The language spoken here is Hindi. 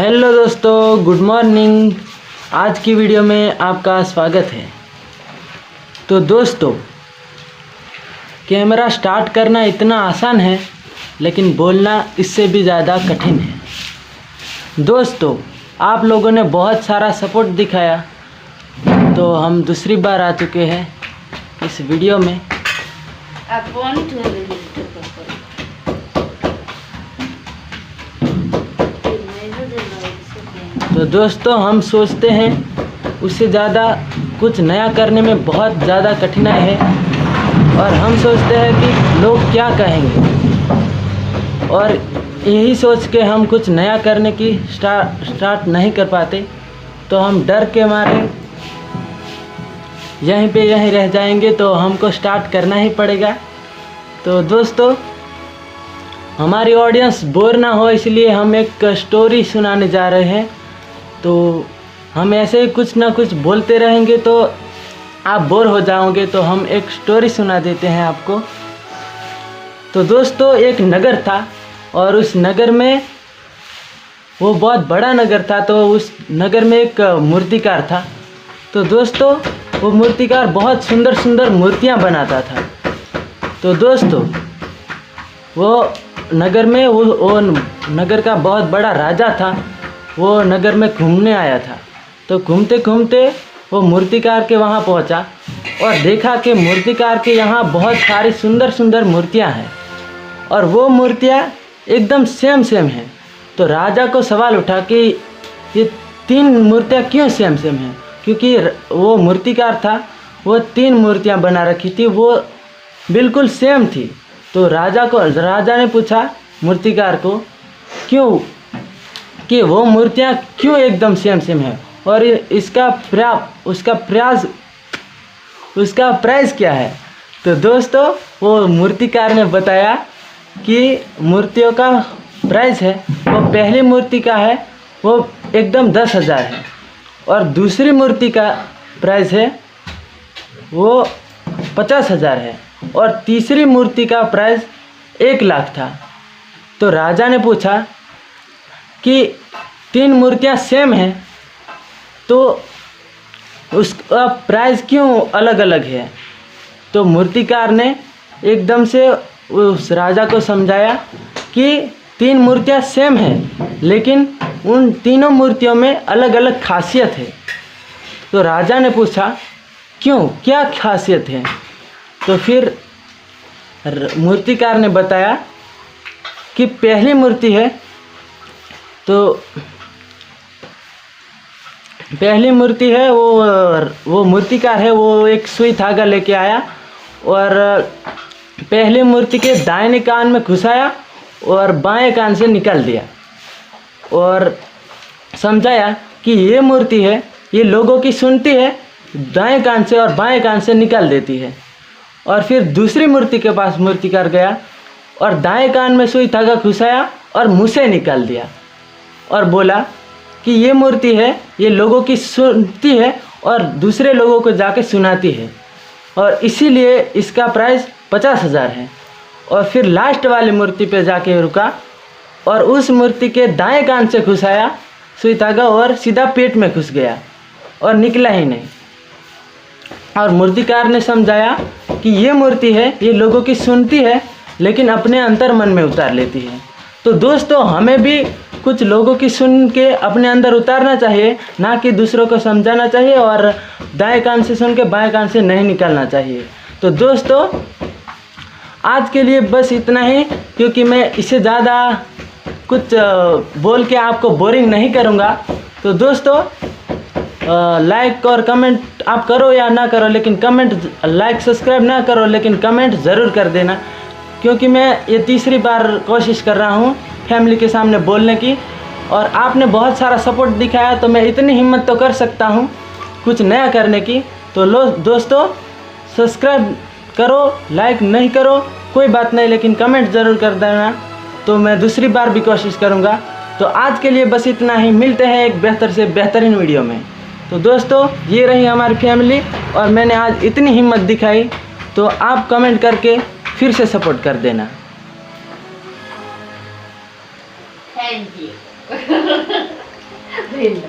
हेलो दोस्तों, गुड मॉर्निंग। आज की वीडियो में आपका स्वागत है। तो दोस्तों, कैमरा स्टार्ट करना इतना आसान है, लेकिन बोलना इससे भी ज़्यादा कठिन है। दोस्तों, आप लोगों ने बहुत सारा सपोर्ट दिखाया, तो हम दूसरी बार आ चुके हैं इस वीडियो में। तो दोस्तों, हम सोचते हैं उससे ज़्यादा कुछ नया करने में बहुत ज़्यादा कठिनाई है, और हम सोचते हैं कि लोग क्या कहेंगे, और यही सोच के हम कुछ नया करने की स्टार्ट नहीं कर पाते। तो हम डर के मारे यहीं रह जाएंगे, तो हमको स्टार्ट करना ही पड़ेगा। तो दोस्तों, हमारी ऑडियंस बोर ना हो, इसलिए हम एक स्टोरी सुनाने जा रहे हैं। तो हम ऐसे ही कुछ ना कुछ बोलते रहेंगे तो आप बोर हो जाओगे, तो हम एक स्टोरी सुना देते हैं आपको। तो दोस्तों, एक नगर था, और उस नगर में वो बहुत बड़ा नगर था। तो उस नगर में एक मूर्तिकार था। तो दोस्तों, वो मूर्तिकार बहुत सुंदर सुंदर मूर्तियाँ बनाता था। तो दोस्तों, वो नगर में वो नगर का बहुत बड़ा राजा था। वो नगर में घूमने आया था। तो घूमते घूमते वो मूर्तिकार के वहाँ पहुँचा, और देखा कि मूर्तिकार के यहाँ बहुत सारी सुंदर सुंदर मूर्तियाँ हैं, और वो मूर्तियाँ एकदम सेम हैं। तो राजा को सवाल उठा कि ये तीन मूर्तियाँ क्यों सेम हैं, क्योंकि वो मूर्तिकार था, वो तीन मूर्तियाँ बना रखी थी, वो बिल्कुल सेम थी। तो राजा ने पूछा मूर्तिकार को क्यों, कि वो मूर्तियाँ क्यों एकदम सेम है, और उसका प्राइस क्या है। तो दोस्तों, वो मूर्तिकार ने बताया कि मूर्तियों का प्राइस है, वो पहली मूर्ति का है वो एकदम 10,000 है, और दूसरी मूर्ति का प्राइस है वो 50,000 है, और तीसरी मूर्ति का प्राइस 1,00,000 था। तो राजा ने पूछा कि तीन मूर्तियाँ सेम हैं, तो उसका प्राइस क्यों अलग अलग है। तो मूर्तिकार ने एकदम से उस राजा को समझाया कि तीन मूर्तियाँ सेम हैं, लेकिन उन तीनों मूर्तियों में अलग अलग खासियत है। तो राजा ने पूछा क्यों, क्या खासियत है। तो फिर मूर्तिकार ने बताया कि पहली मूर्ति है, तो पहली मूर्ति है वो मूर्तिकार है, वो एक सुई धागा लेके आया, और पहली मूर्ति के दाहिने कान में घुसाया और बाएं कान से निकाल दिया, और समझाया कि ये मूर्ति है, ये लोगों की सुनती है दाएं कान से और बाएं कान से निकाल देती है। और फिर दूसरी मूर्ति के पास मूर्तिकार गया, और दाएं कान में सुई धागा घुसाया और मुँह से निकाल दिया, और बोला कि ये मूर्ति है, ये लोगों की सुनती है और दूसरे लोगों को जाके सुनाती है, और इसीलिए इसका प्राइस 50,000 है। और फिर लास्ट वाली मूर्ति पे जाके रुका, और उस मूर्ति के दाएं कान से घुसाया सुई धागा, और सीधा पेट में घुस गया और निकला ही नहीं। और मूर्तिकार ने समझाया कि ये मूर्ति है, ये लोगों की सुनती है, लेकिन अपने अंतर मन में उतार लेती है। तो दोस्तों, हमें भी कुछ लोगों की सुन के अपने अंदर उतारना चाहिए, ना कि दूसरों को समझाना चाहिए, और दाएं कान से सुन के बाएं कान से नहीं निकालना चाहिए। तो दोस्तों, आज के लिए बस इतना ही, क्योंकि मैं इससे ज़्यादा कुछ बोल के आपको बोरिंग नहीं करूँगा। तो दोस्तों, लाइक और कमेंट आप करो या ना करो, लेकिन लाइक सब्सक्राइब ना करो, लेकिन कमेंट ज़रूर कर देना, क्योंकि मैं ये तीसरी बार कोशिश कर रहा हूँ फैमिली के सामने बोलने की, और आपने बहुत सारा सपोर्ट दिखाया, तो मैं इतनी हिम्मत तो कर सकता हूँ कुछ नया करने की। तो दोस्तों, सब्सक्राइब करो, लाइक नहीं करो कोई बात नहीं, लेकिन कमेंट ज़रूर कर देना, तो मैं दूसरी बार भी कोशिश करूँगा। तो आज के लिए बस इतना ही, मिलते हैं एक बेहतर से बेहतरीन वीडियो में। तो दोस्तों, ये रही हमारी फैमिली, और मैंने आज इतनी हिम्मत दिखाई, तो आप कमेंट करके फिर से सपोर्ट कर देना। Thank you. ग्रीन